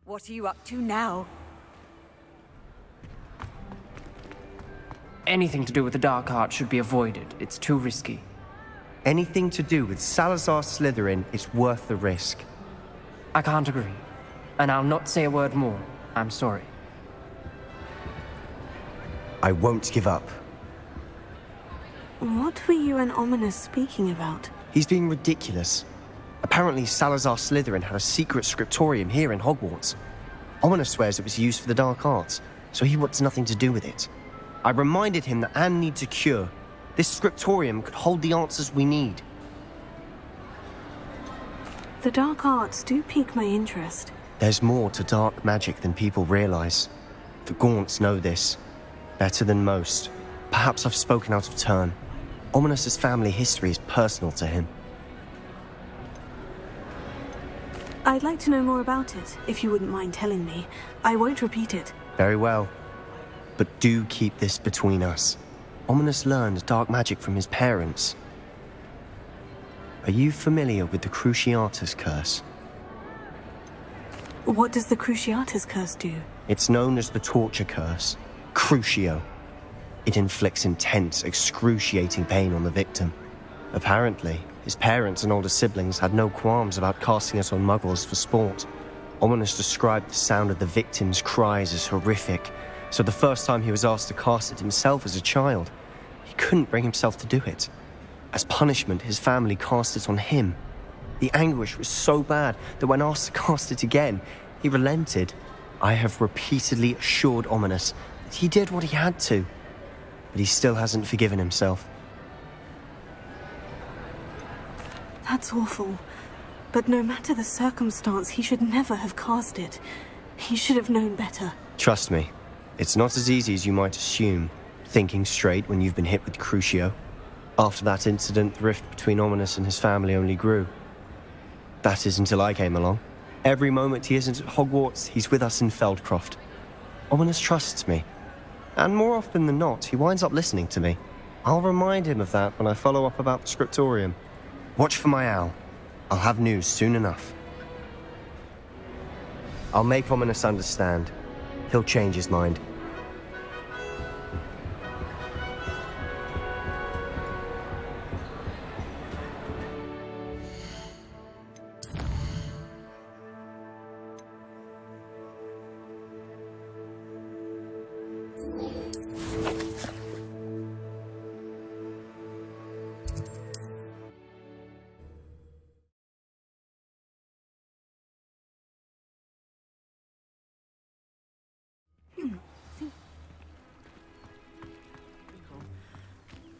What are you up to now? Anything to do with the dark art should be avoided. It's too risky. Anything to do with Salazar Slytherin is worth the risk. I can't agree. And I'll not say a word more. I'm sorry. I won't give up. What were you and Ominous speaking about? He's being ridiculous. Apparently, Salazar Slytherin had a secret scriptorium here in Hogwarts. Ominous swears it was used for the dark arts, so he wants nothing to do with it. I reminded him that Anne needs a cure. This scriptorium could hold the answers we need. The dark arts do pique my interest. There's more to dark magic than people realize. The Gaunts know this. Better than most. Perhaps I've spoken out of turn. Ominous's family history is personal to him. I'd like to know more about it, if you wouldn't mind telling me. I won't repeat it. Very well. But do keep this between us. Ominous learned dark magic from his parents. Are you familiar with the Cruciatus Curse? What does the Cruciatus Curse do? It's known as the Torture Curse. Crucio. It inflicts intense, excruciating pain on the victim. Apparently, his parents and older siblings had no qualms about casting it on muggles for sport. Ominous described the sound of the victim's cries as horrific, so the first time he was asked to cast it himself as a child, he couldn't bring himself to do it. As punishment, his family cast it on him. The anguish was so bad that when asked to cast it again, he relented. I have repeatedly assured Ominous that he did what he had to, but he still hasn't forgiven himself. That's awful. But no matter the circumstance, he should never have cast it. He should have known better. Trust me, it's not as easy as you might assume, thinking straight when you've been hit with Crucio. After that incident, the rift between Ominous and his family only grew. That is until I came along. Every moment he isn't at Hogwarts, he's with us in Feldcroft. Ominous trusts me. And more often than not, he winds up listening to me. I'll remind him of that when I follow up about the scriptorium. Watch for my owl. I'll have news soon enough. I'll make Ominous understand. He'll change his mind.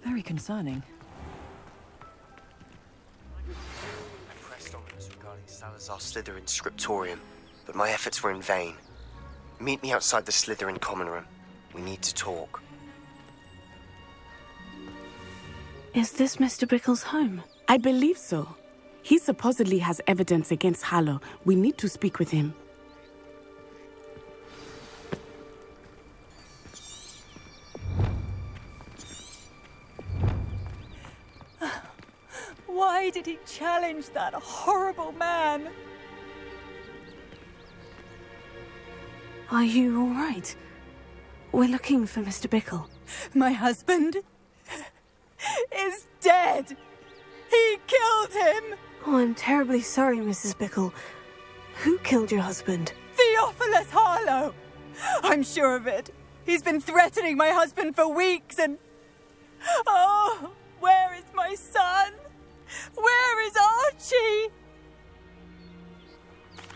Very concerning. I pressed Ominous regarding Salazar Slytherin's scriptorium, but my efforts were in vain. Meet me outside the Slytherin common room. We need to talk. Is this Mr. Brickle's home? I believe so. He supposedly has evidence against Harlow. We need to speak with him. Why did he challenge that horrible man? Are you all right? We're looking for Mr. Bickle. My husband is dead. He killed him. Oh, I'm terribly sorry, Mrs. Bickle. Who killed your husband? Theophilus Harlow. I'm sure of it. He's been threatening my husband for weeks and... Oh, where is my son? Where is Archie?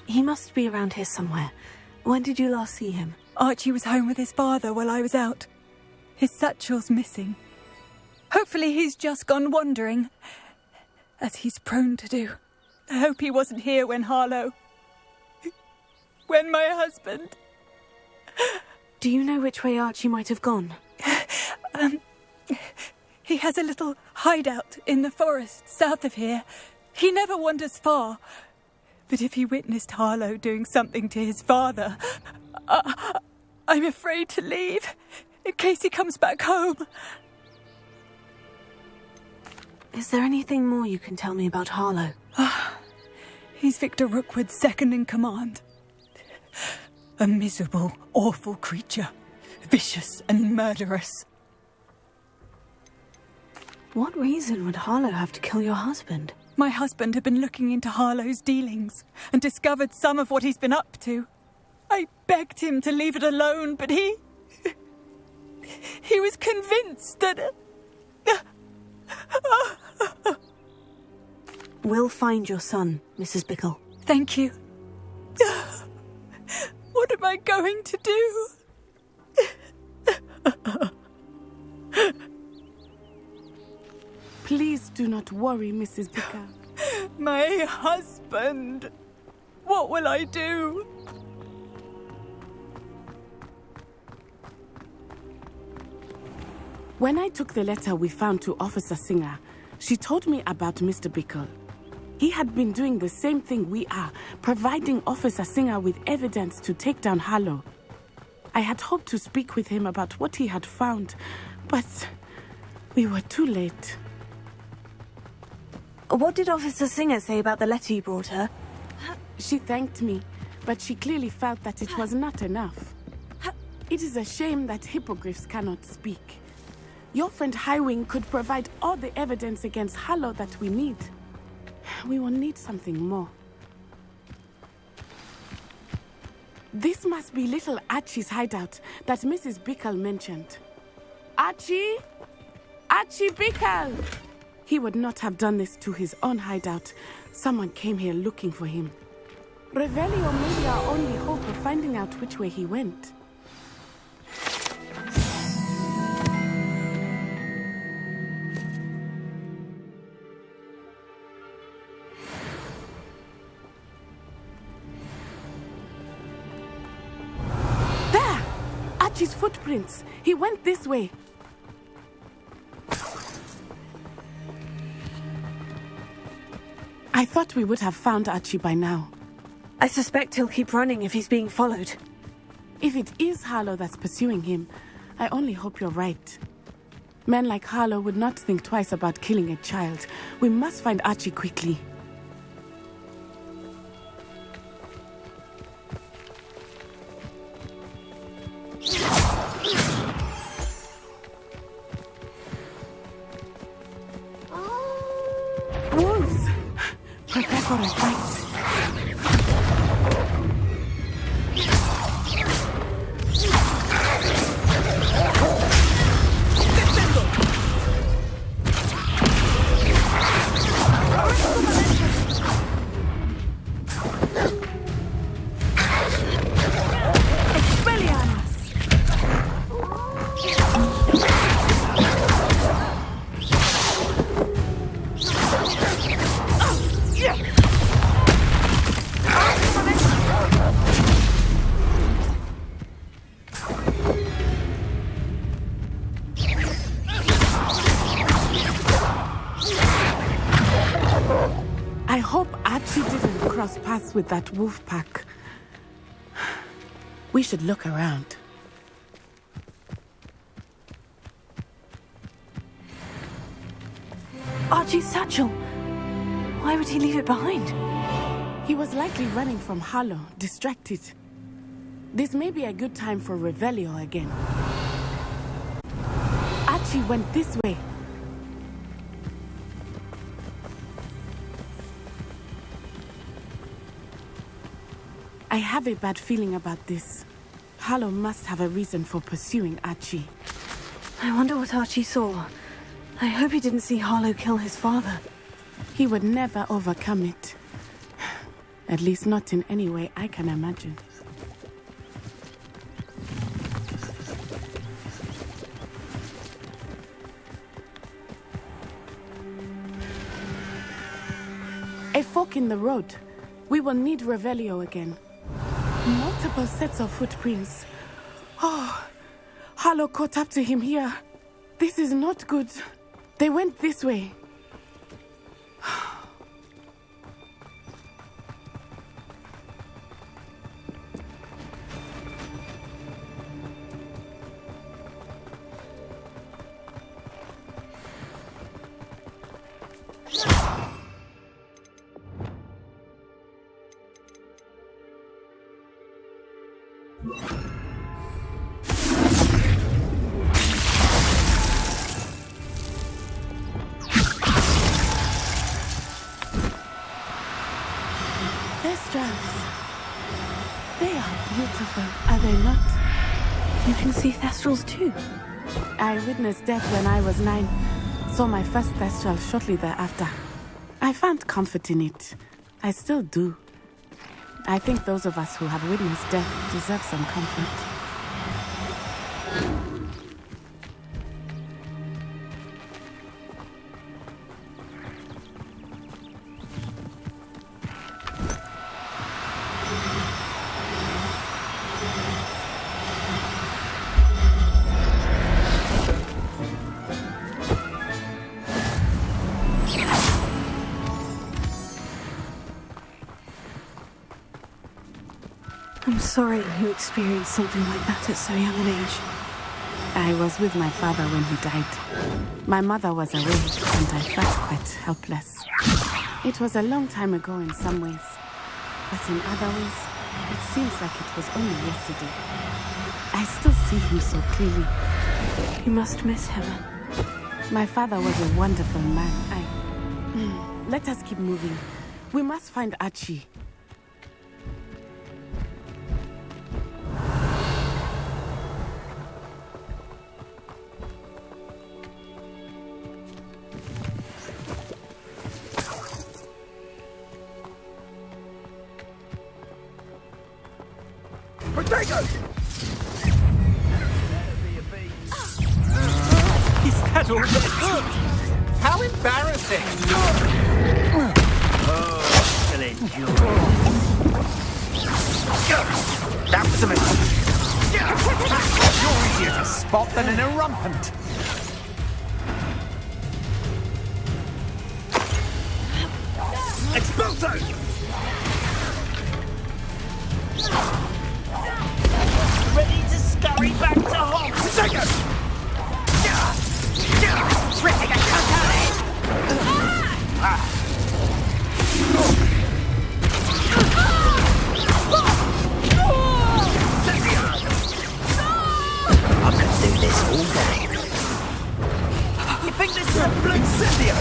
He must be around here somewhere. When did you last see him? Archie was home with his father while I was out. His satchel's missing. Hopefully he's just gone wandering, as he's prone to do. I hope he wasn't here when Harlow... when my husband... Do you know which way Archie might have gone? He has a little hideout in the forest south of here. He never wanders far. But if he witnessed Harlow doing something to his father, I'm afraid to leave, in case he comes back home. Is there anything more you can tell me about Harlow? He's Victor Rookwood's second in command. A miserable, awful creature. Vicious and murderous. What reason would Harlow have to kill your husband? My husband had been looking into Harlow's dealings and discovered some of what he's been up to. I begged him to leave it alone, but he was convinced that... We'll find your son, Mrs. Bickle. Thank you. What am I going to do? Please do not worry, Mrs. Bickle. My husband. What will I do? When I took the letter we found to Officer Singer, she told me about Mr. Bickle. He had been doing the same thing we are, providing Officer Singer with evidence to take down Harlow. I had hoped to speak with him about what he had found, but we were too late. What did Officer Singer say about the letter you brought her? She thanked me, but she clearly felt that it was not enough. It is a shame that hippogriffs cannot speak. Your friend Highwing could provide all the evidence against Harlow that we need. We will need something more. This must be little Archie's hideout that Mrs. Bickle mentioned. Archie? Archie Bickle! He would not have done this to his own hideout. Someone came here looking for him. Revelio may be our only hope of finding out which way he went. There! Archie's footprints. He went this way. I thought we would have found Archie by now. I suspect he'll keep running if he's being followed. If it is Harlow that's pursuing him, I only hope you're right. Men like Harlow would not think twice about killing a child. We must find Archie quickly. Wolves! Prepare for a fight. I hope Archie didn't cross paths with that wolf pack. We should look around. Archie's satchel. Why would he leave it behind? He was likely running from Harlow, distracted. This may be a good time for Revelio again. Archie went this way. I have a bad feeling about this. Harlow must have a reason for pursuing Archie. I wonder what Archie saw. I hope he didn't see Harlow kill his father. He would never overcome it. At least not in any way I can imagine. A fork in the road. We will need Revelio again. Multiple sets of footprints. Oh, Harlow caught up to him here. This is not good. They went this way. They are beautiful, are they not? You can see Thestrals too. I witnessed death when I was 9. Saw my first Thestral shortly thereafter. I found comfort in it. I still do. I think those of us who have witnessed death deserve some comfort. I'm sorry you experienced something like that at so young an age. I was with my father when he died. My mother was away, and I felt quite helpless. It was a long time ago in some ways, but in other ways, it seems like it was only yesterday. I still see him so clearly. You must miss him. My father was a wonderful man. Let us keep moving. We must find Archie. Is that all there? How embarrassing! Oh, still enjoy. That was a mistake. You're easier to spot than an irrumpant. Expulso! Ready to scurry back to Hogwarts. Second! Ripping a cut out of it! I could do this all day. You think this is a blue Incendio?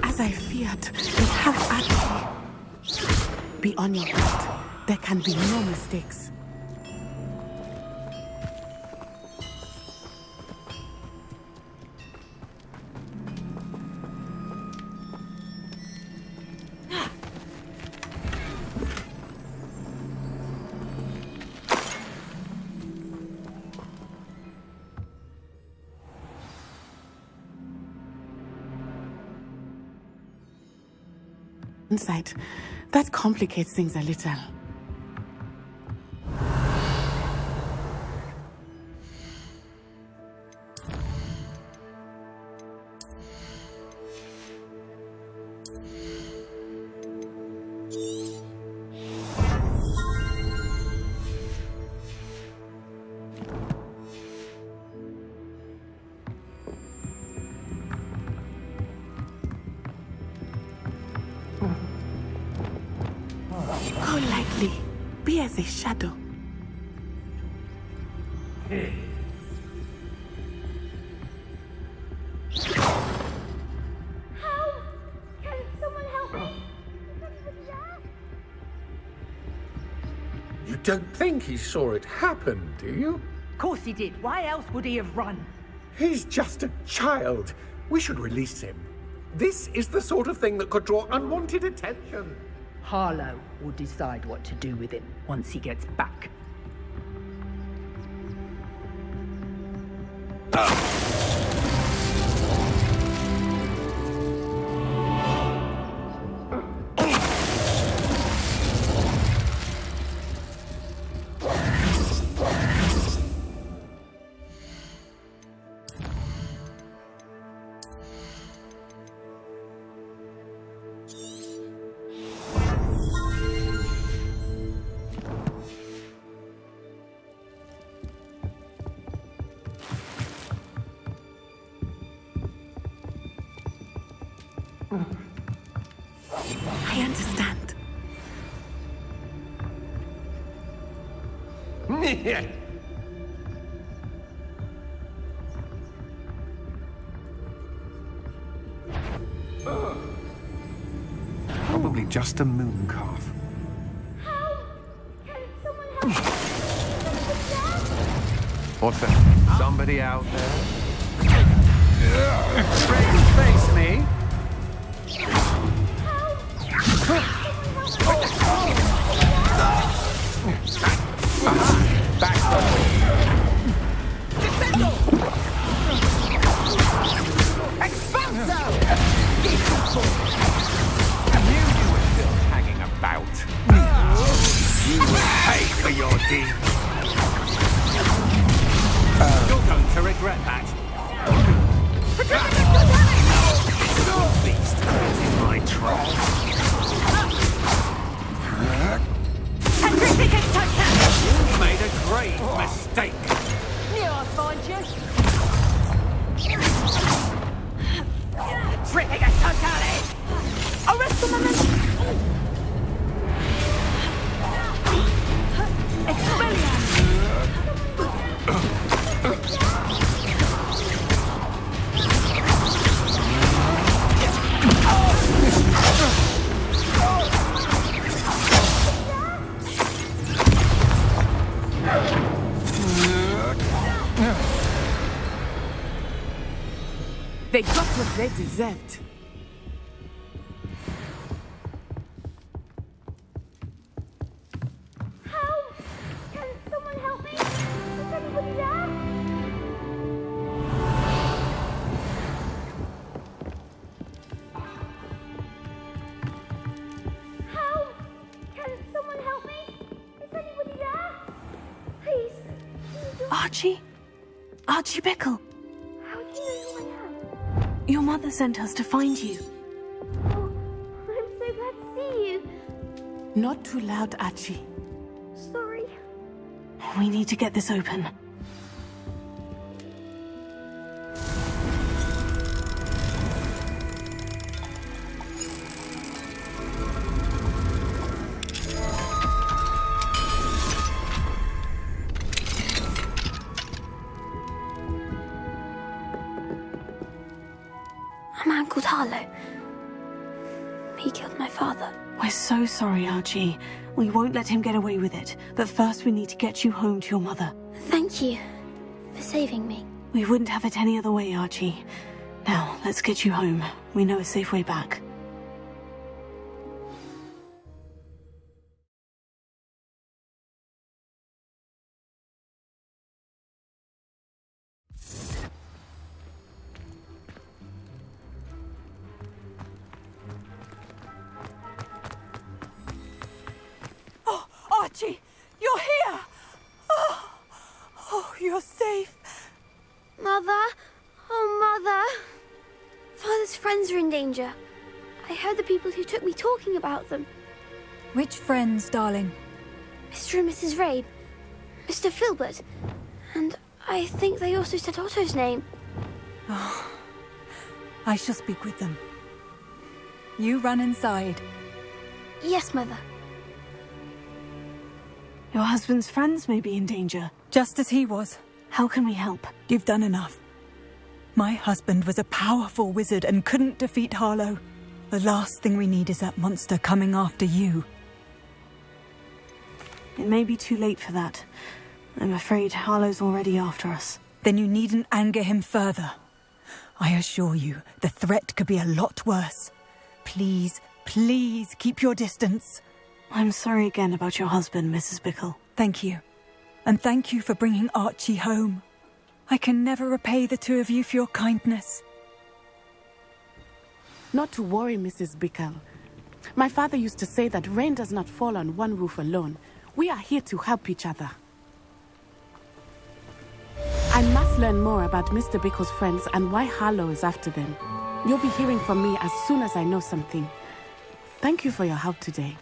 As I feared, we have Archie. Be on your guard. There can be no mistakes. Inside. That complicates things a little. Go lightly. Be as a shadow. You don't think he saw it happen, do you? Of course he did. Why else would he have run? He's just a child. We should release him. This is the sort of thing that could draw unwanted attention. Harlow will decide what to do with him once he gets back. I understand. Probably just a moon calf. What's that? Somebody out there? Ready to face me? For your deeds. You're going to regret that. Beast in my trap. You made a grave mistake. Knew I'd find you. Tripping a totally. Arrest the moment. They got what they deserved. Help! Can someone help me? Is anybody there? Help! Can someone help me? Is anybody there? Please. Archie? Archie Bickle. How do you know who I am? Your mother sent us to find you. Oh, I'm so glad to see you. Not too loud, Archie. Sorry. We need to get this open. A man called Harlow. He killed my father. We're so sorry, Archie. We won't let him get away with it. But first we need to get you home to your mother. Thank you for saving me. We wouldn't have it any other way, Archie. Now, let's get you home. We know a safe way back. Archie, you're here! Oh, you're safe. Mother? Oh, Mother. Father's friends are in danger. I heard the people who took me talking about them. Which friends, darling? Mr. and Mrs. Rabe, Mr. Filbert, and I think they also said Otto's name. Oh, I shall speak with them. You run inside. Yes, Mother. Your husband's friends may be in danger. Just as he was. How can we help? You've done enough. My husband was a powerful wizard and couldn't defeat Harlow. The last thing we need is that monster coming after you. It may be too late for that. I'm afraid Harlow's already after us. Then you needn't anger him further. I assure you, the threat could be a lot worse. Please, please keep your distance. I'm sorry again about your husband, Mrs. Bickle. Thank you. And thank you for bringing Archie home. I can never repay the two of you for your kindness. Not to worry, Mrs. Bickle. My father used to say that rain does not fall on one roof alone. We are here to help each other. I must learn more about Mr. Bickle's friends and why Harlow is after them. You'll be hearing from me as soon as I know something. Thank you for your help today.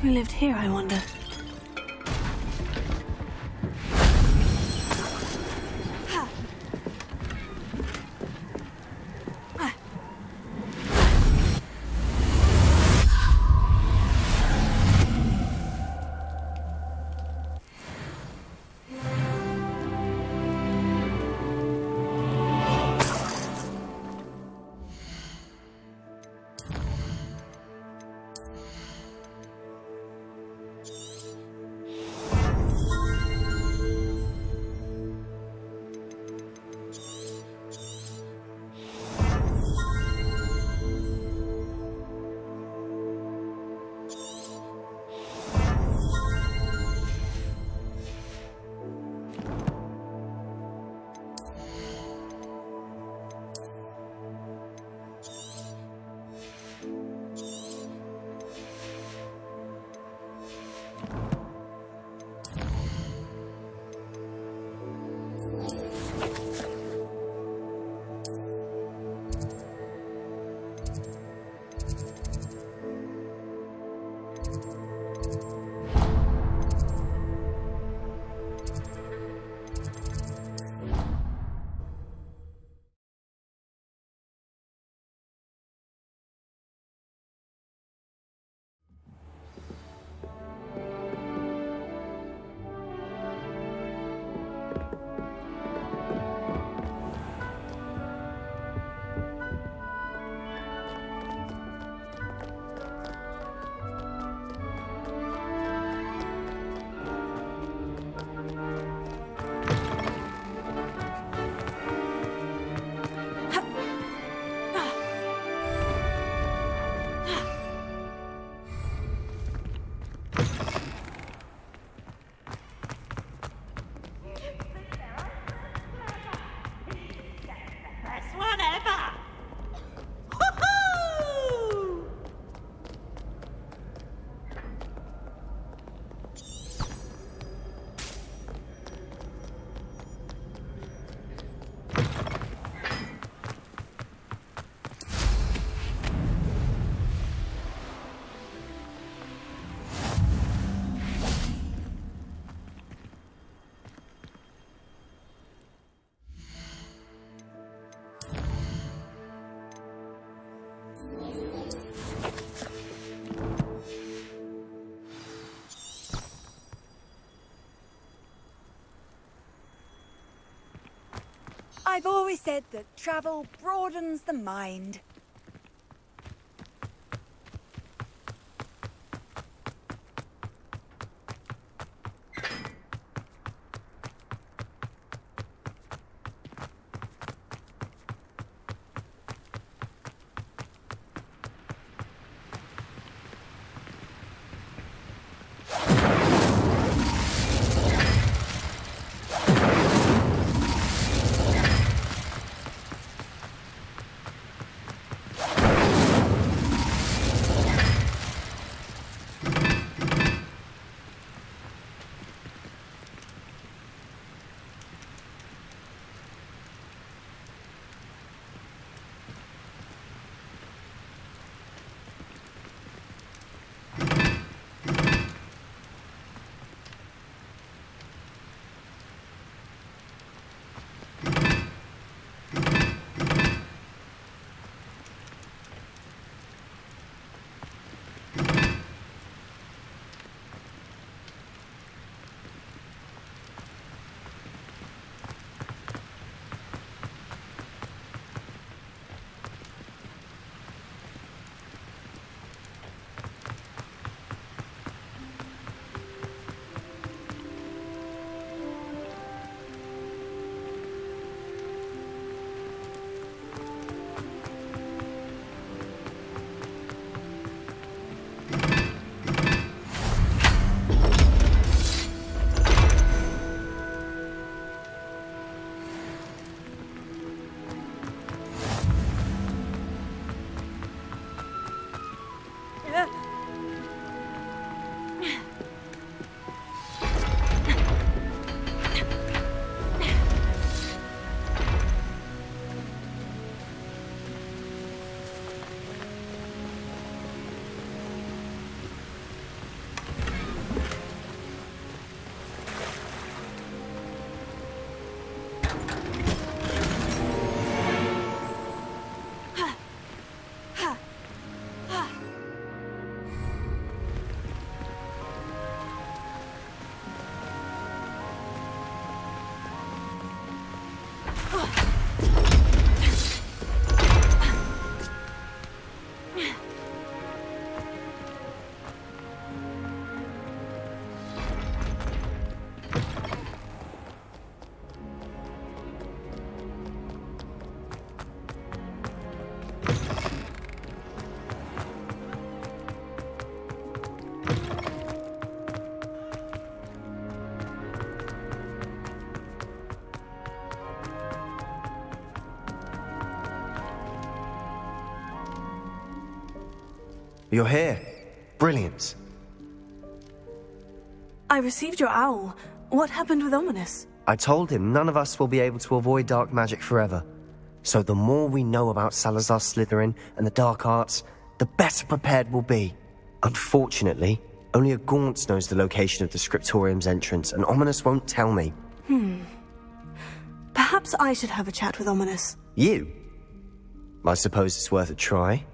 Who lived here, I wonder? I've always said that travel broadens the mind. You're here. Brilliant. I received your owl. What happened with Ominous? I told him none of us will be able to avoid dark magic forever. So the more we know about Salazar Slytherin and the dark arts, the better prepared we'll be. Unfortunately, only a Gaunt knows the location of the Scriptorium's entrance, and Ominous won't tell me. Perhaps I should have a chat with Ominous. You? I suppose it's worth a try.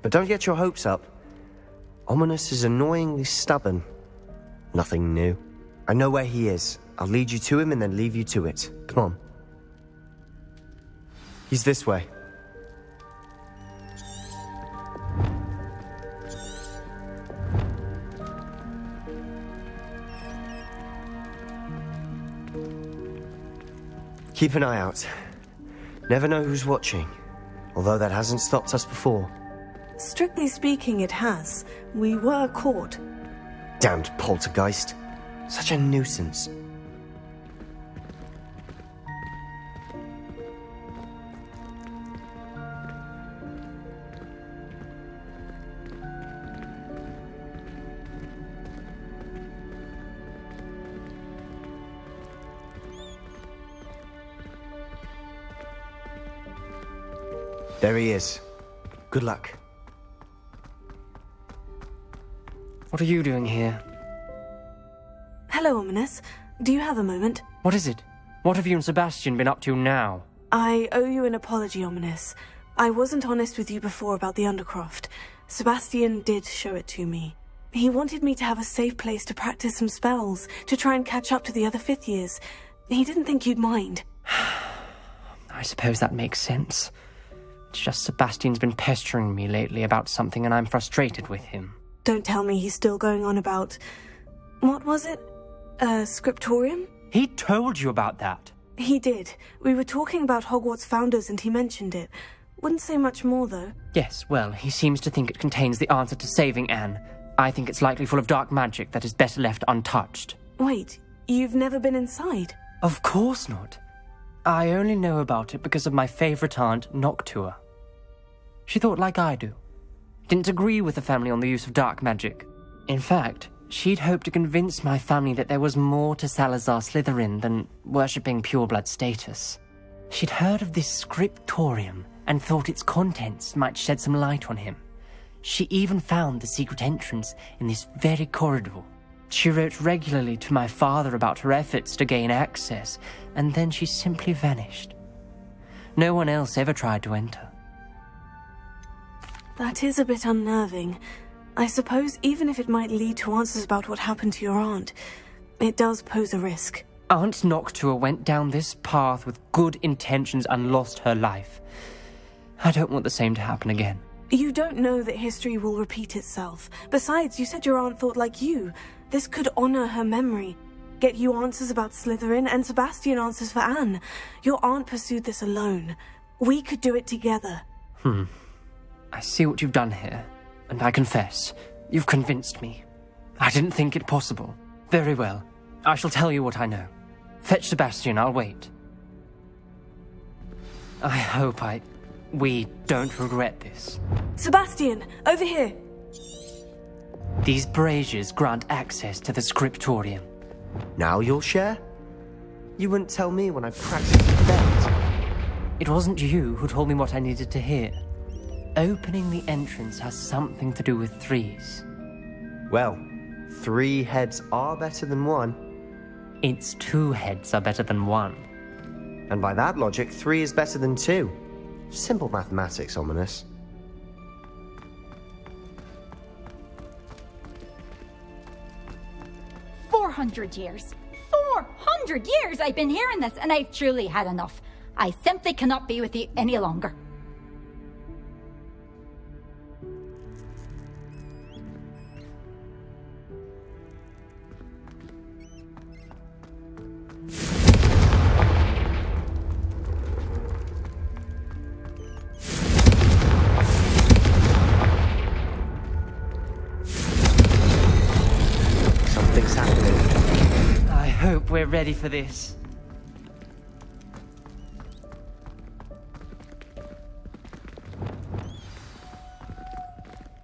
But don't get your hopes up. Ominous is annoyingly stubborn. Nothing new. I know where he is. I'll lead you to him and then leave you to it. Come on. He's this way. Keep an eye out. Never know who's watching. Although that hasn't stopped us before. Strictly speaking, it has. We were caught. Damned poltergeist. Such a nuisance. There he is. Good luck. What are you doing here? Hello, Ominous. Do you have a moment? What is it? What have you and Sebastian been up to now? I owe you an apology, Ominous. I wasn't honest with you before about the Undercroft. Sebastian did show it to me. He wanted me to have a safe place to practice some spells, to try and catch up to the other fifth years. He didn't think you'd mind. I I suppose that makes sense. It's just Sebastian's been pestering me lately about something and I'm frustrated with him. Don't tell me he's still going on about... What was it? Scriptorium? He told you about that? He did. We were talking about Hogwarts founders and he mentioned it. Wouldn't say much more, though. Yes, well, he seems to think it contains the answer to saving Anne. I think it's likely full of dark magic that is better left untouched. Wait, you've never been inside? Of course not. I only know about it because of my favourite aunt, Noctua. She thought like I do. Didn't agree with the family on the use of dark magic. In fact, she'd hoped to convince my family that there was more to Salazar Slytherin than worshipping pureblood status. She'd heard of this scriptorium and thought its contents might shed some light on him. She even found the secret entrance in this very corridor. She wrote regularly to my father about her efforts to gain access, and then she simply vanished. No one else ever tried to enter. That is a bit unnerving. I suppose even if it might lead to answers about what happened to your aunt, it does pose a risk. Aunt Noctua went down this path with good intentions and lost her life. I don't want the same to happen again. You don't know that history will repeat itself. Besides, you said your aunt thought like you. This could honor her memory. Get you answers about Slytherin and Sebastian answers for Anne. Your aunt pursued this alone. We could do it together. I see what you've done here, and I confess, you've convinced me. I didn't think it possible. Very well. I shall tell you what I know. Fetch Sebastian, I'll wait. I hope we don't regret this. Sebastian, over here. These braziers grant access to the scriptorium. Now you'll share? You wouldn't tell me when I practiced the bet. It wasn't you who told me what I needed to hear. Opening the entrance has something to do with threes. Well, 3 heads are better than 1. It's 2 heads are better than 1. And by that logic, 3 is better than 2. Simple mathematics, Ominous. $400 years I've been hearing this, and I've truly had enough. I simply cannot be with you any longer. Something's happening. I hope we're ready for this.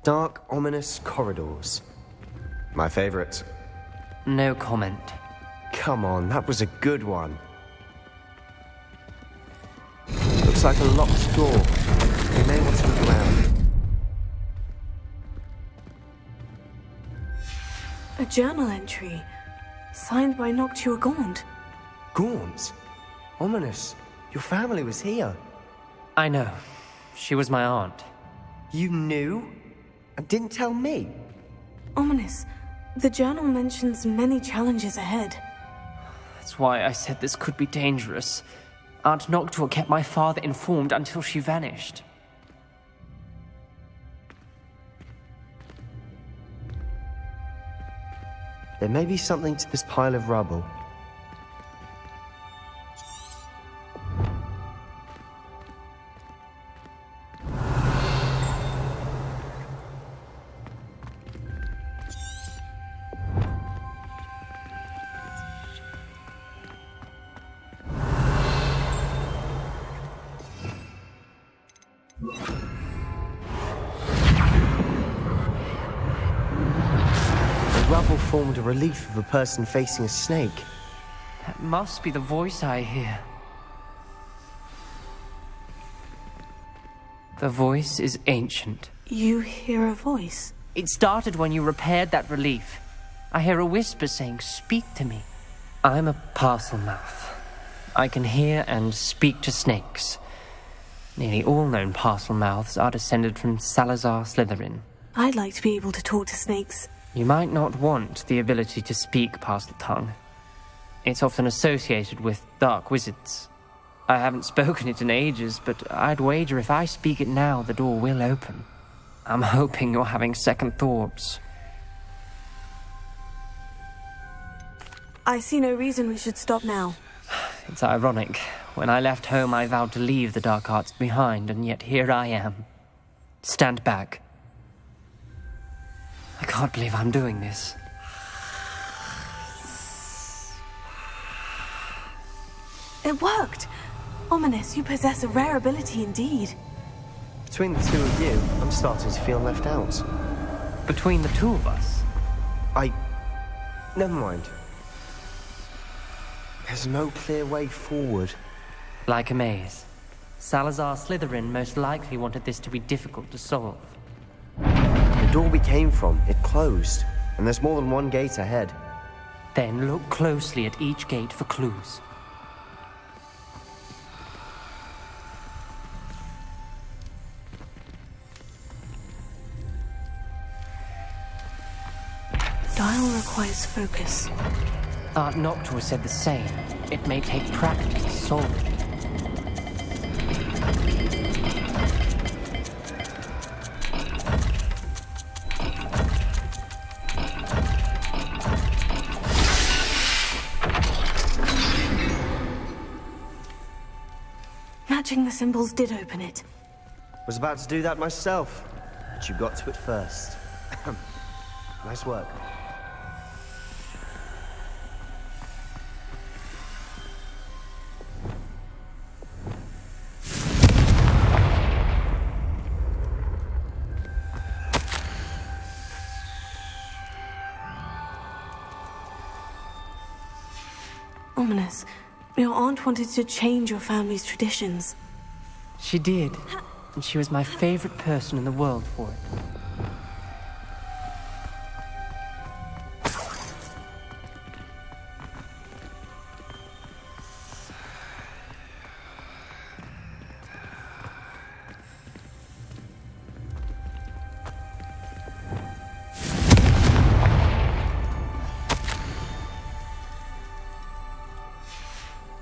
Dark, ominous corridors. My favorite. No comment. Come on, that was a good one. Looks like a locked door. You may want to look around. A journal entry. Signed by Noctua Gaunt. Gaunt? Ominous. Your family was here. I know. She was my aunt. You knew? And didn't tell me? Ominous. The journal mentions many challenges ahead. That's why I said this could be dangerous. Aunt Noctua kept my father informed until she vanished. There may be something to this pile of rubble. Rubble formed a relief of a person facing a snake. That must be the voice I hear. The voice is ancient. You hear a voice? It started when you repaired that relief. I hear a whisper saying, "Speak to me." I'm a parcel mouth. I can hear and speak to snakes. Nearly all known parcel mouths are descended from Salazar Slytherin. I'd like to be able to talk to snakes. You might not want the ability to speak parcel tongue. It's often associated with dark wizards. I haven't spoken it in ages, but I'd wager if I speak it now, the door will open. I'm hoping you're having second thoughts. I see no reason we should stop now. It's ironic. When I left home, I vowed to leave the dark arts behind, and yet here I am. Stand back. I can't believe I'm doing this. It worked! Ominous, you possess a rare ability indeed. Between the two of you, I'm starting to feel left out. Between the two of us? Never mind. There's no clear way forward. Like a maze. Salazar Slytherin most likely wanted this to be difficult to solve. The door we came from, it closed. And there's more than one gate ahead. Then look closely at each gate for clues. Dial requires focus. Aunt Noctua said the same. It may take practice to solve it. Matching the symbols did open it. Was about to do that myself, but you got to it first. Nice work. Ominous, your aunt wanted to change your family's traditions. She did, and she was my favorite person in the world for it.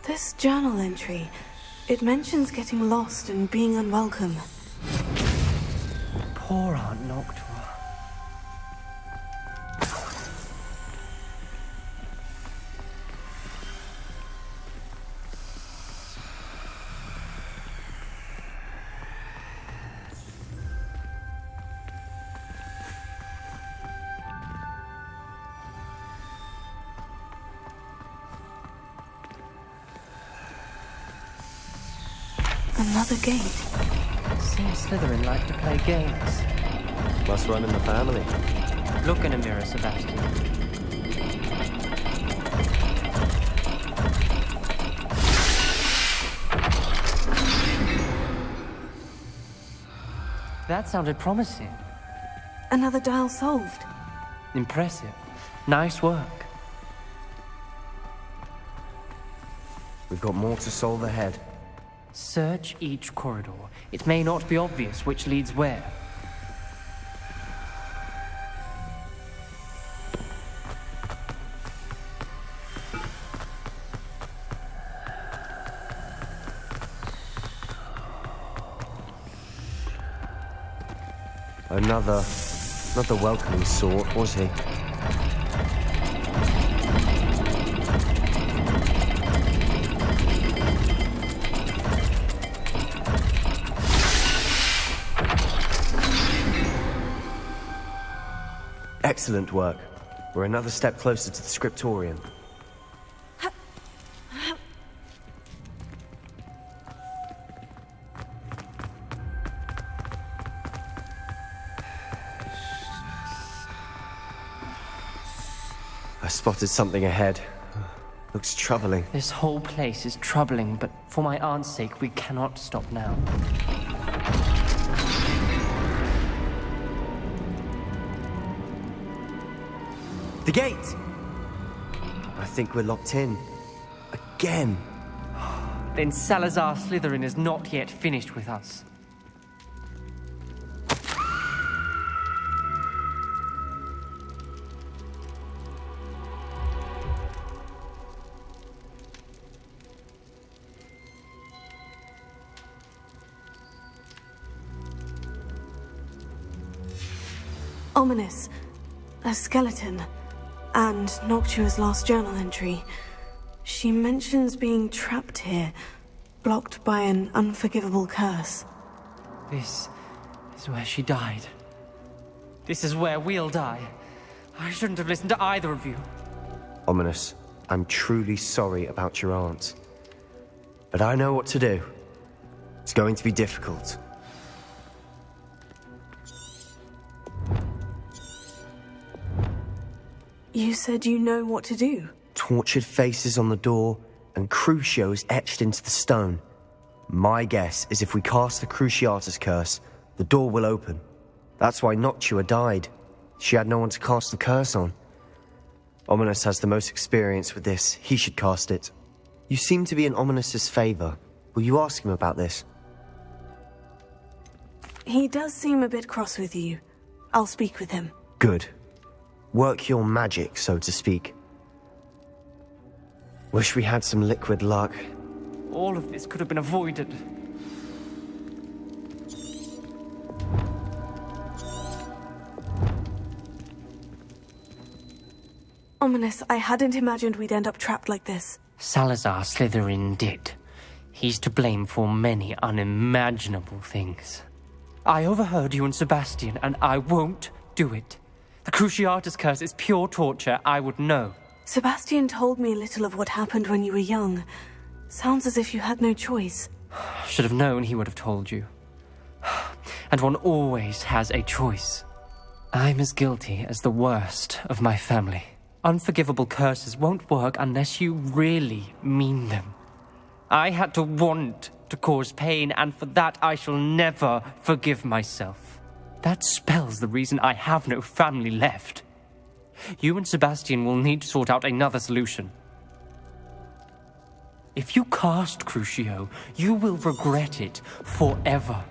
This journal entry, it mentions getting lost and being unwelcome. Poor Aunt Noctua. Another gate. Seems Slytherin like to play games. Must run in the family. Look in a mirror, Sebastian. That sounded promising. Another dial solved. Impressive. Nice work. We've got more to solve ahead. Search each corridor. It may not be obvious which leads where. Not the welcoming sort, was he? Excellent work. We're another step closer to the scriptorium. I spotted something ahead. Looks troubling. This whole place is troubling, but for my aunt's sake, we cannot stop now. The gate! I think we're locked in. Again. Then Salazar Slytherin is not yet finished with us. Ominous. A skeleton. And Noctua's last journal entry. She mentions being trapped here, blocked by an unforgivable curse. This is where she died. This is where we'll die. I shouldn't have listened to either of you. Ominous, I'm truly sorry about your aunt. But I know what to do. It's going to be difficult. You said you know what to do. Tortured faces on the door, and Crucios etched into the stone. My guess is if we cast the Cruciatus curse, the door will open. That's why Noctua died. She had no one to cast the curse on. Ominous has the most experience with this. He should cast it. You seem to be in Ominous's favor. Will you ask him about this? He does seem a bit cross with you. I'll speak with him. Good. Work your magic, so to speak. Wish we had some liquid luck. All of this could have been avoided. Ominous, I hadn't imagined we'd end up trapped like this. Salazar Slytherin did. He's to blame for many unimaginable things. I overheard you and Sebastian, and I won't do it. The Cruciatus curse is pure torture, I would know. Sebastian told me a little of what happened when you were young. Sounds as if you had no choice. Should have known he would have told you. And one always has a choice. I'm as guilty as the worst of my family. Unforgivable curses won't work unless you really mean them. I had to want to cause pain, and for that I shall never forgive myself. That spells the reason I have no family left. You and Sebastian will need to sort out another solution. If you cast Crucio, you will regret it forever.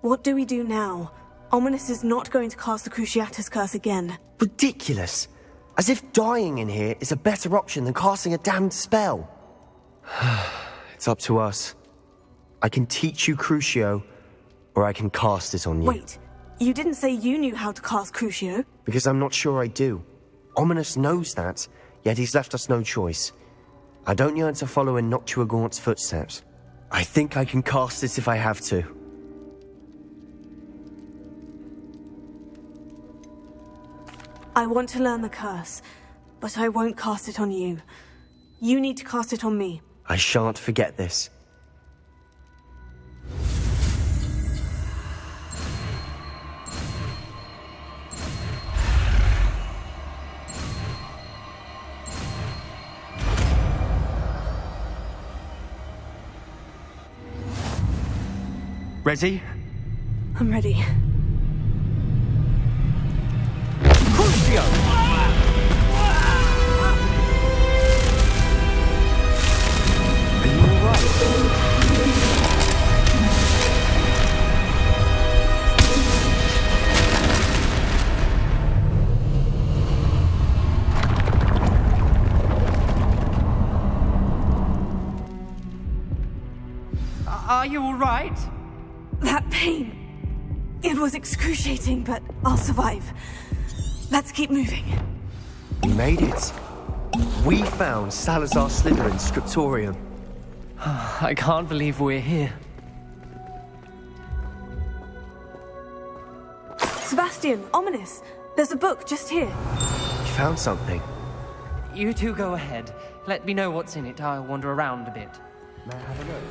What do we do now? Ominous is not going to cast the Cruciatus curse again. Ridiculous! As if dying in here is a better option than casting a damned spell. It's up to us. I can teach you Crucio, or I can cast it on you. Wait, you didn't say you knew how to cast Crucio? Because I'm not sure I do. Ominous knows that, yet he's left us no choice. I don't yearn to follow in Noctua Gaunt's footsteps. I think I can cast it if I have to. I want to learn the curse, but I won't cast it on you. You need to cast it on me. I shan't forget this. Ready? I'm ready. Crucio! Are you alright? Are you alright? That pain. It was excruciating, but I'll survive. Let's keep moving. We made it. We found Salazar Slytherin's scriptorium. I can't believe we're here. Sebastian, Ominous, there's a book just here. You found something. You two go ahead. Let me know what's in it. I'll wander around a bit. May I have a look?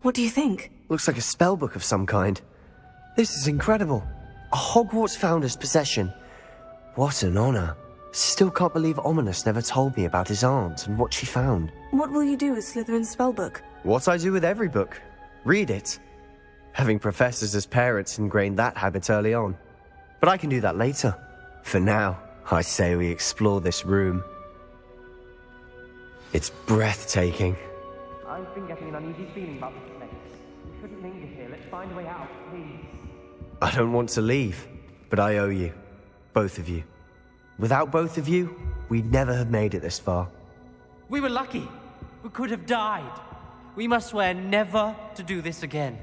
What do you think? Looks like a spell book of some kind. This is incredible. A Hogwarts founder's possession. What an honor. Still can't believe Ominous never told me about his aunt and what she found. What will you do with Slytherin's spellbook? What I do with every book. Read it. Having professors as parents ingrained that habit early on. But I can do that later. For now, I say we explore this room. It's breathtaking. I've been getting an uneasy feeling about this place. We shouldn't linger here. Let's find a way out, please. I don't want to leave, but I owe you. Both of you. Without both of you, we'd never have made it this far. We were lucky. We could have died. We must swear never to do this again.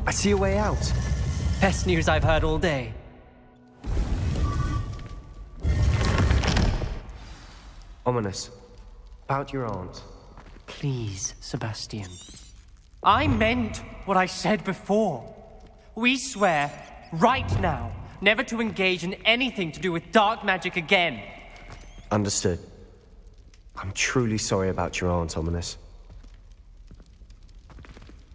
I see a way out. Best news I've heard all day. Ominous. About your aunt. Please, Sebastian. I meant what I said before. We swear, right now, never to engage in anything to do with dark magic again. Understood. I'm truly sorry about your aunt, Ominous.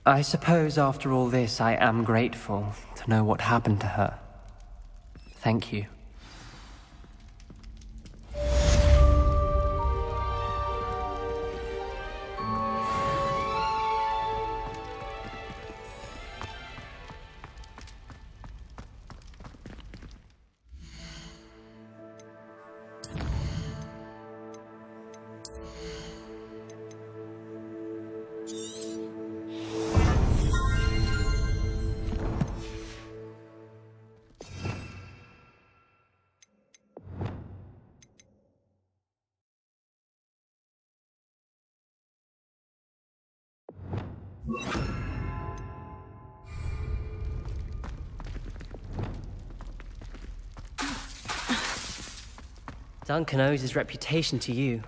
I suppose after all this, I am grateful to know what happened to her. Thank you. Duncan owes his reputation to you.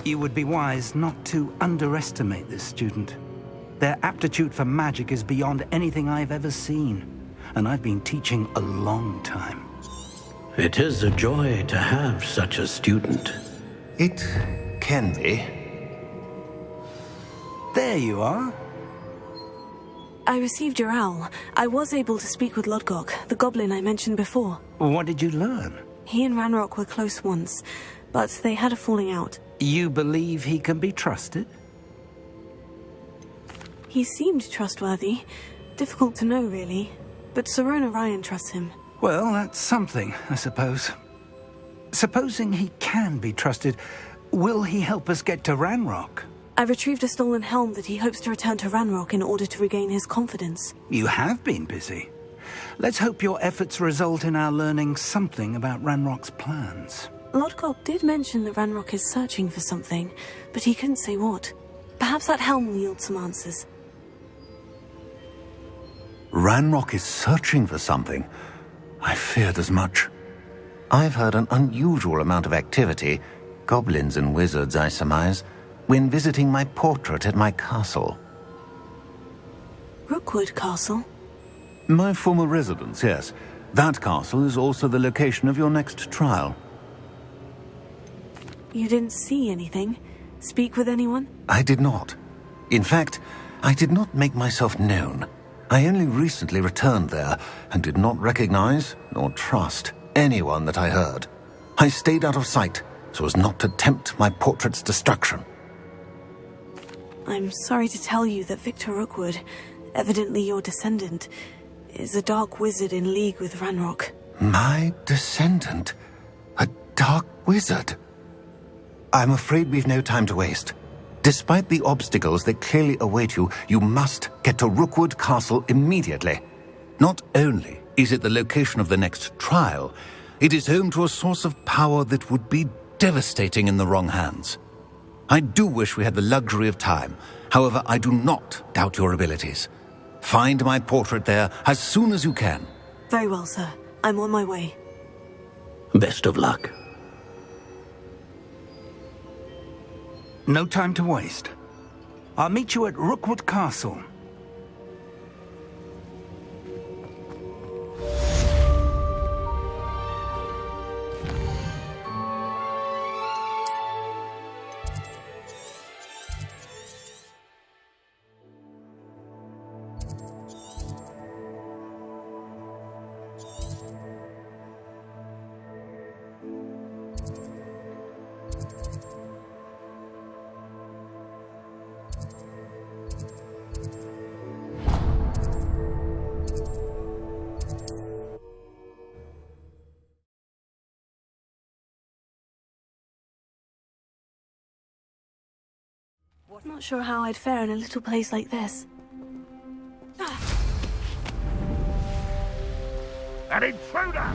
You would be wise not to underestimate this student. Their aptitude for magic is beyond anything I've ever seen, and I've been teaching a long time. It is a joy to have such a student. It can be. There you are. I received your owl. I was able to speak with Lodgok, the goblin I mentioned before. What did you learn? He and Ranrock were close once, but they had a falling out. You believe he can be trusted? He seemed trustworthy, Difficult to know, really. But Sirona Ryan trusts him. Well, that's something, I suppose. Supposing he can be trusted, will he help us get to Ranrock? I retrieved a stolen helm that he hopes to return to Ranrock in order to regain his confidence. You have been busy. Let's hope your efforts result in our learning something about Ranrock's plans. Lodgok did mention that Ranrock is searching for something, but he couldn't say what. Perhaps that helm will yield some answers. Ranrock is searching for something. I feared as much. I've heard an unusual amount of activity, goblins and wizards, I surmise, when visiting my portrait at my castle. Rookwood Castle? My former residence, yes. That castle is also the location of your next trial. You didn't see anything? Speak with anyone? I did not. In fact, I did not make myself known. I only recently returned there and did not recognize nor trust anyone that I heard. I stayed out of sight so as not to tempt my portrait's destruction. I'm sorry to tell you that Victor Rookwood, evidently your descendant, is a dark wizard in league with Ranrock. My descendant? A dark wizard? I'm afraid we've no time to waste. Despite the obstacles that clearly await you, you must get to Rookwood Castle immediately. Not only is it the location of the next trial, it is home to a source of power that would be devastating in the wrong hands. I do wish we had the luxury of time. However, I do not doubt your abilities. Find my portrait there as soon as you can. Very well, sir. I'm on my way. Best of luck. No time to waste. I'll meet you at Rookwood Castle. Not sure how I'd fare in a little place like this. An intruder!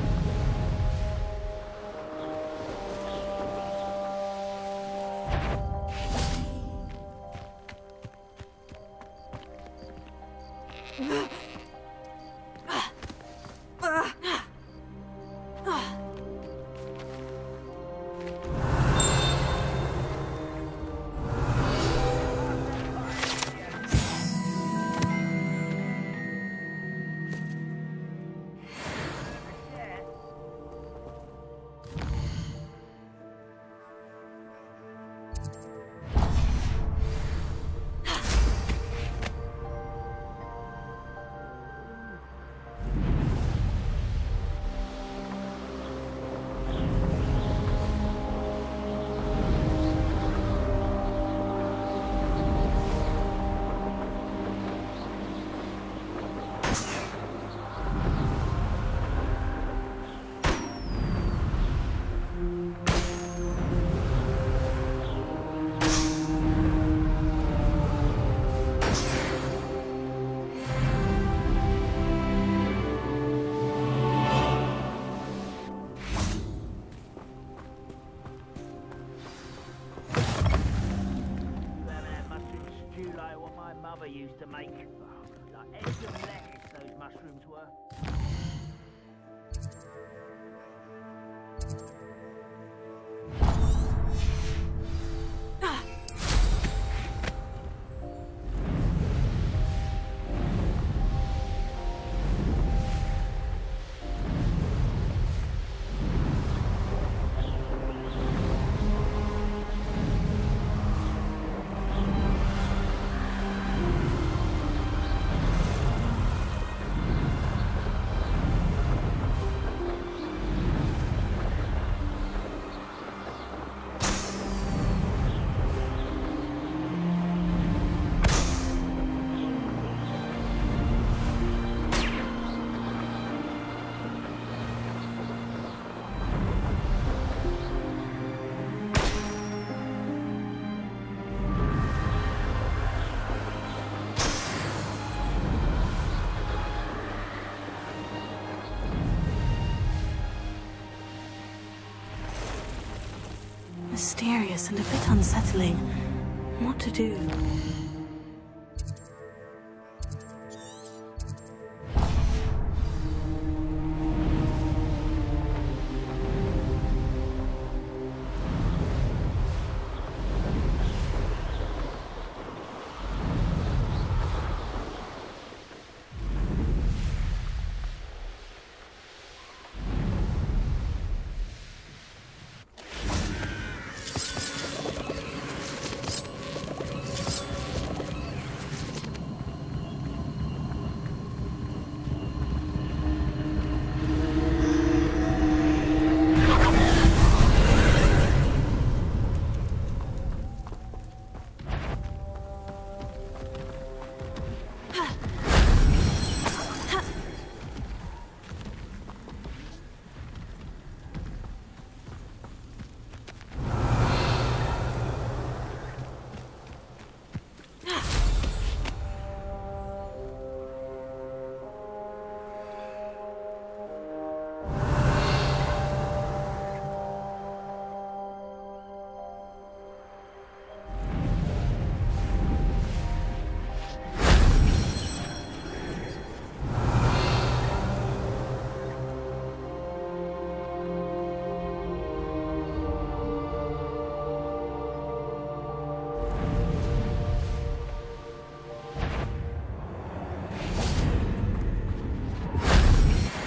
Used to make like eggs and lettuce, those mushrooms were. mysterious and a bit unsettling. What to do?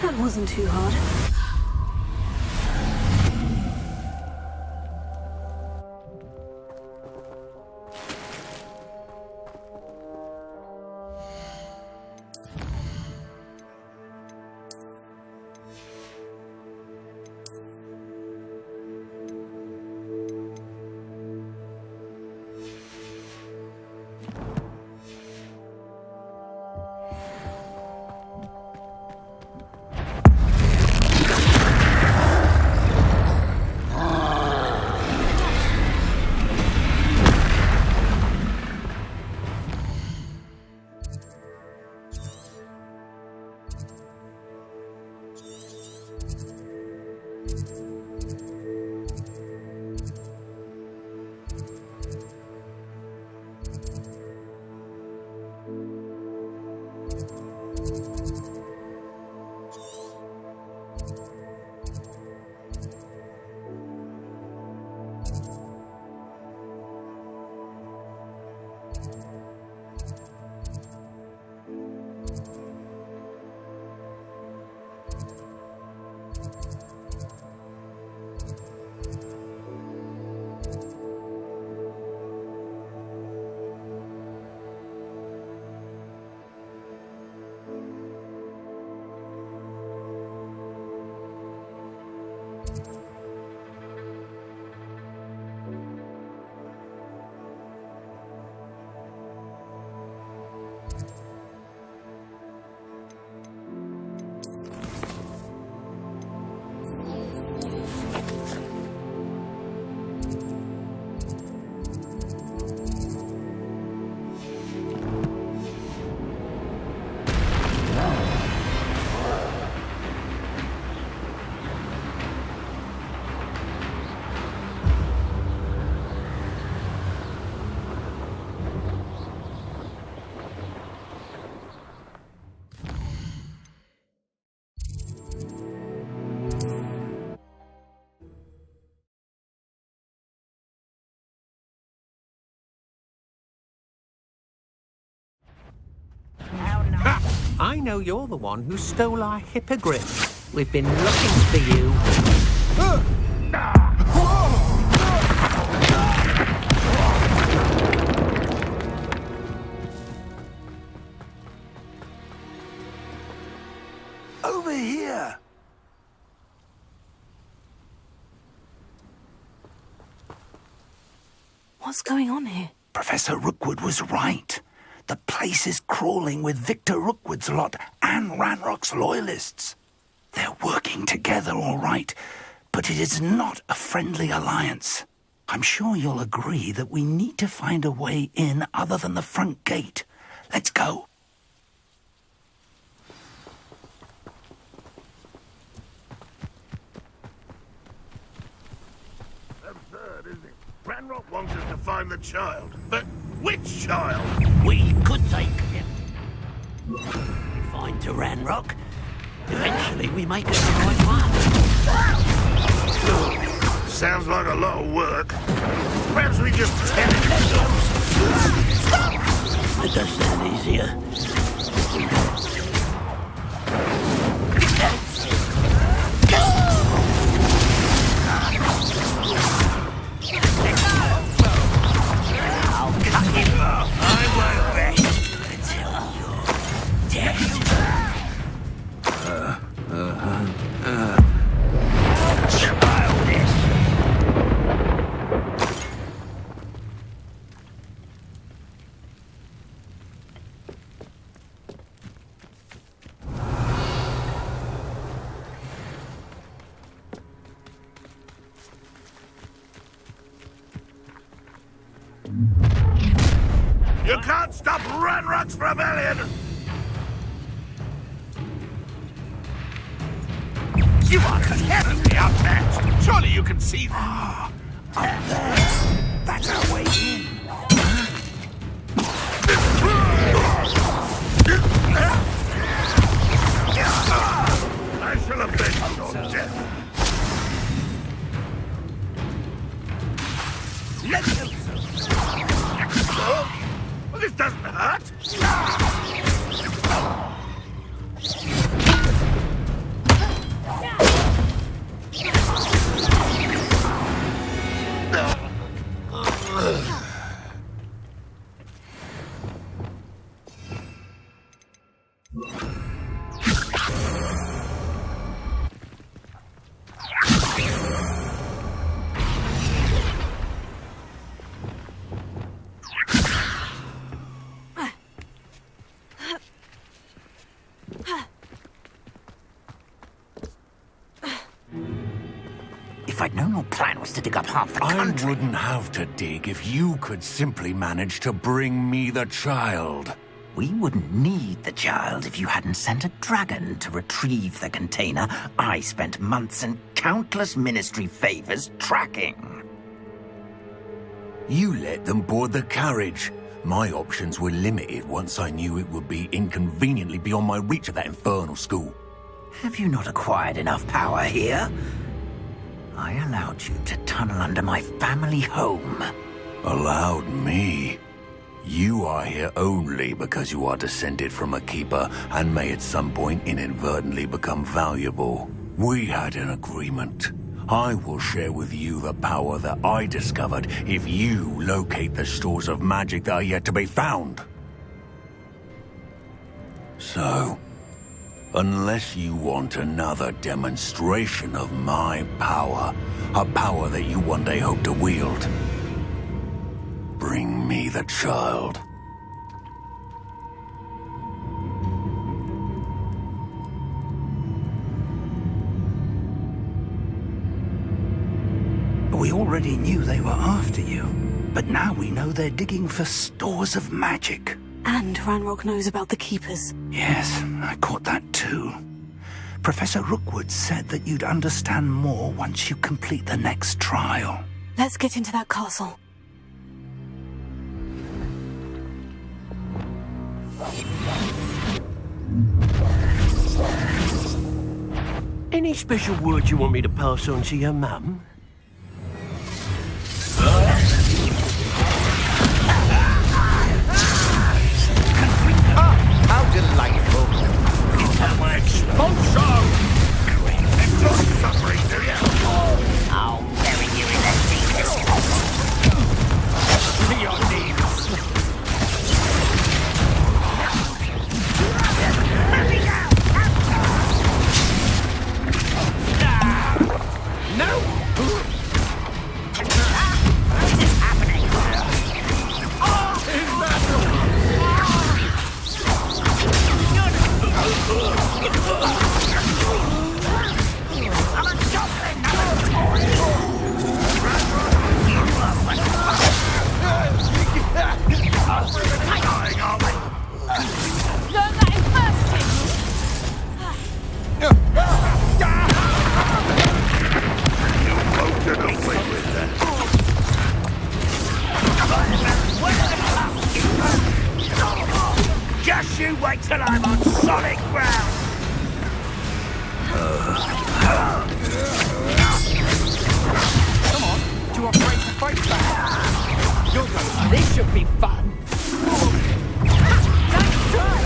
That wasn't too hard. I know you're the one who stole our hippogriff. We've been looking for you. Over here! What's going on here? Professor Rookwood was right. The place is crawling with Victor Rookwood's lot and Ranrock's loyalists. They're working together all right, but it is not a friendly alliance. I'm sure you'll agree that we need to find a way in other than the front gate. Let's go. Absurd, isn't it? want us to find the child. But which child? We could take him. Find Ranrock. Eventually we make it the right one. Sounds like a lot of work. Perhaps we just tell it ourselves. It does sound easier. I'll cut him off. I won't rest until you're dead. Childish. You can't stop Ranrock's rebellion! You are terribly outmatched! Surely you can see that! Up there. That's our way in. I shall avenge your death! Let go! Oh, well, this doesn't hurt! If I'd known your plan was to dig up half the country... I wouldn't have to dig if you could simply manage to bring me the child. We wouldn't need the child if you hadn't sent a dragon to retrieve the container I spent months and countless ministry favors tracking. You let them board the carriage. My options were limited once I knew it would be inconveniently beyond my reach at that infernal school. Have you not acquired enough power here? I allowed you to tunnel under my family home. Allowed me? You are here only because you are descended from a keeper and may at some point inadvertently become valuable. We had an agreement. I will share with you the power that I discovered if you locate the stores of magic that are yet to be found. So, unless you want another demonstration of my power, a power that you one day hope to wield, bring me the child. We already knew they were after you, but now we know they're digging for stores of magic. And Ranrock knows about the Keepers. Yes, I caught that too. Professor Rookwood said that you'd understand more once you complete the next trial. Let's get into that castle. Any special words you want me to pass on to your mum? How delightful! It's my expulsion! Enjoy suffering, do you? I'll bury you in the deepest To your knees! No! Just you wait till I'm on solid ground! Come on, too afraid to fight back. You're going. This should be fun. Nice try.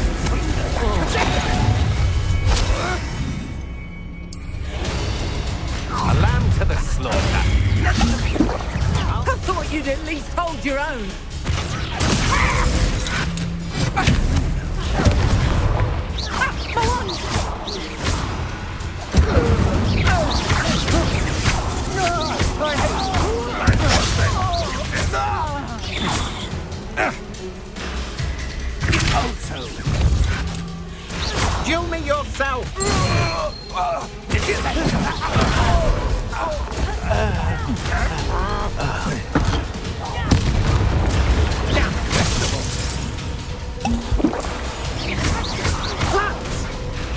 A lamb to the slaughter. I thought you'd at least hold your own. Duel me yourself!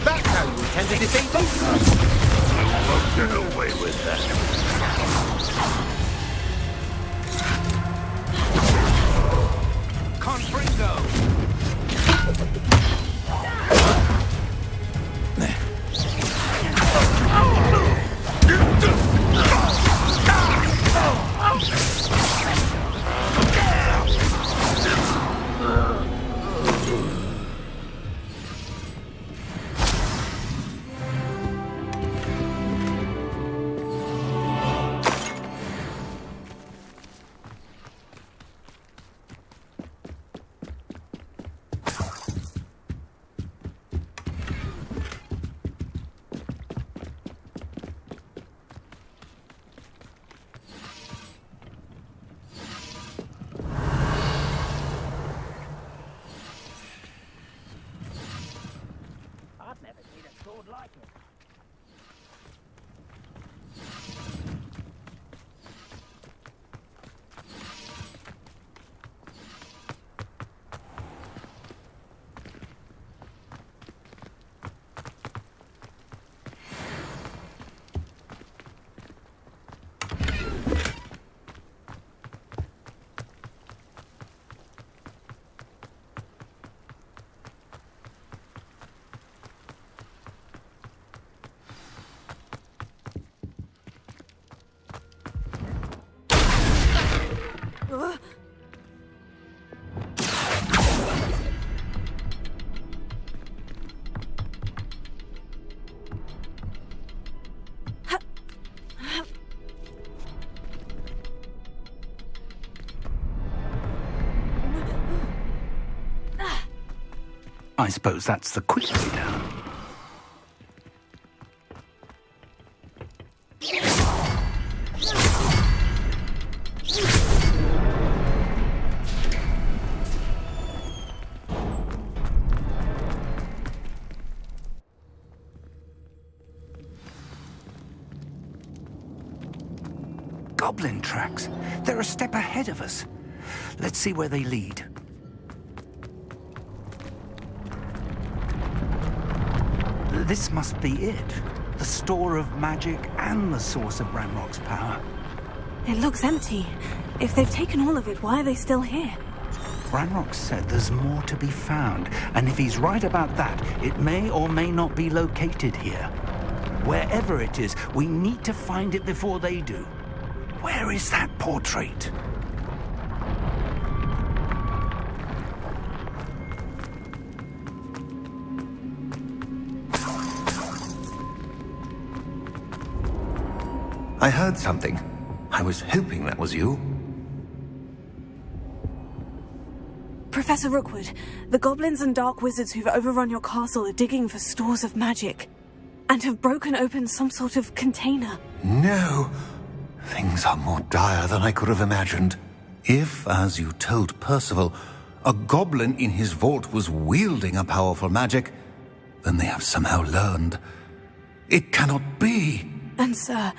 That's how you intend to defeat them? You won't get away with that. Confringo! I've never seen a sword like it. I suppose that's the quick way down. Goblin tracks. They're a step ahead of us. Let's see where they lead. This must be it. The store of magic and the source of Ranrock's power. It looks empty. If they've taken all of it, why are they still here? Ranrock said there's more to be found, and if he's right about that, it may or may not be located here. Wherever it is, we need to find it before they do. Where is that portrait? I heard something. I was hoping that was you. Professor Rookwood, the goblins and dark wizards who've overrun your castle are digging for stores of magic and have broken open some sort of container. No. Things are more dire than I could have imagined. If, as you told Percival, a goblin in his vault was wielding a powerful magic, then they have somehow learned. It cannot be. And sir,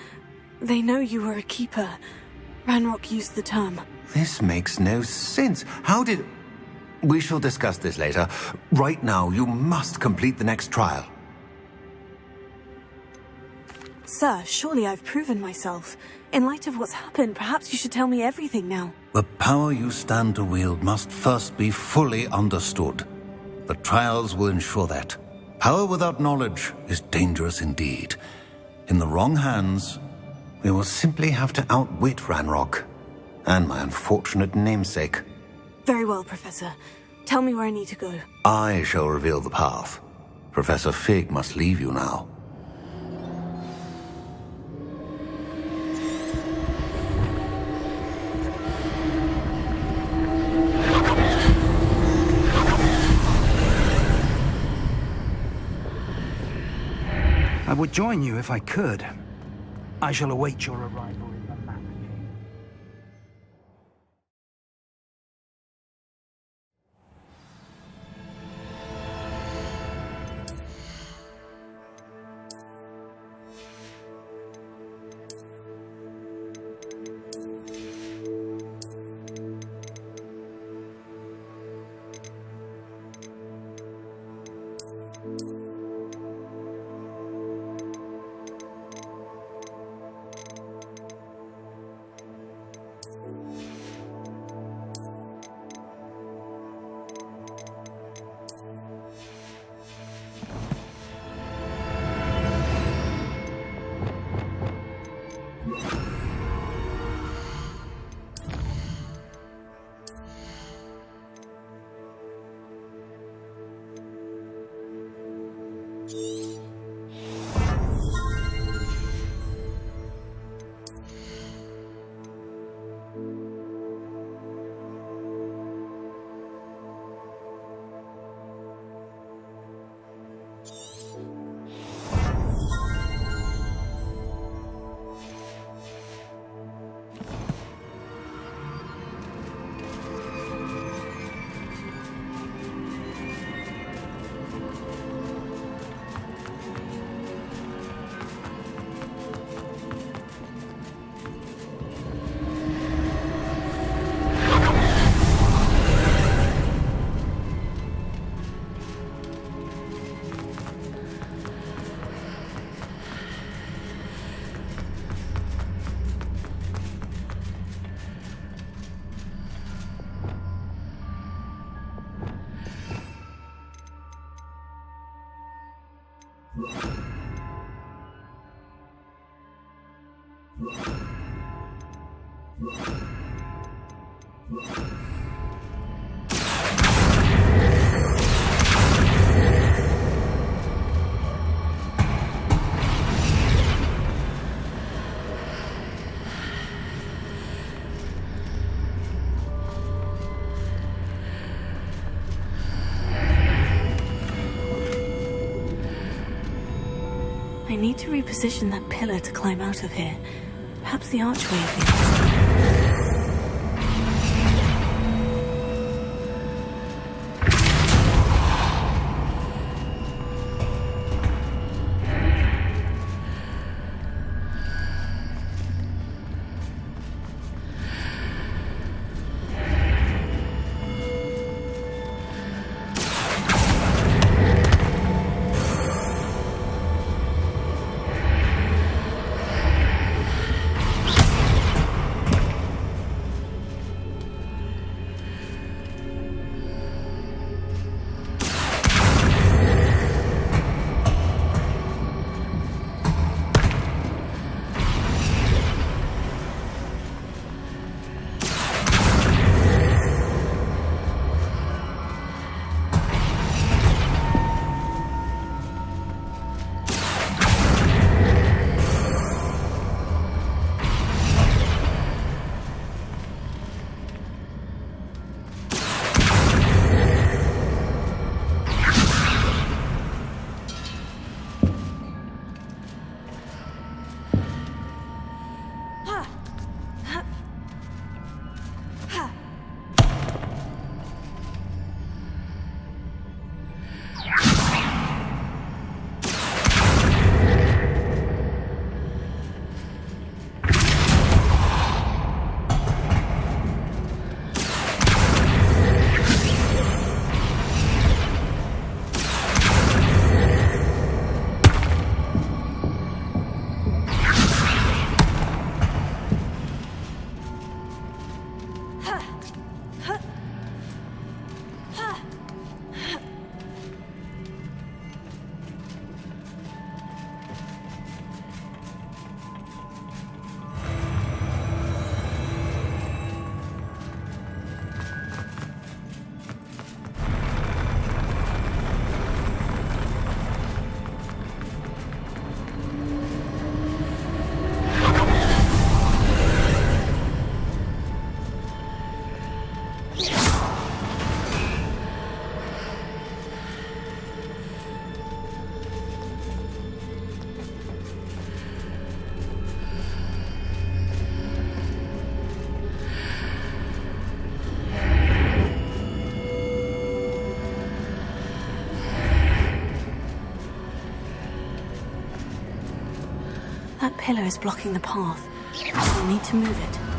they know you were a keeper. Ranrock used the term. This makes no sense. How did... We shall discuss this later. Right now, you must complete the next trial. Sir, surely I've proven myself. In light of what's happened, perhaps you should tell me everything now. The power you stand to wield must first be fully understood. The trials will ensure that. Power without knowledge is dangerous indeed. In the wrong hands, we will simply have to outwit Ranrock and my unfortunate namesake. Very well, Professor. Tell me where I need to go. I shall reveal the path. Professor Fig must leave you now. I would join you if I could. I shall await your arrival in the map. I need to reposition that pillar to climb out of here. Perhaps the archway of the pillar is blocking the path. We'll need to move it.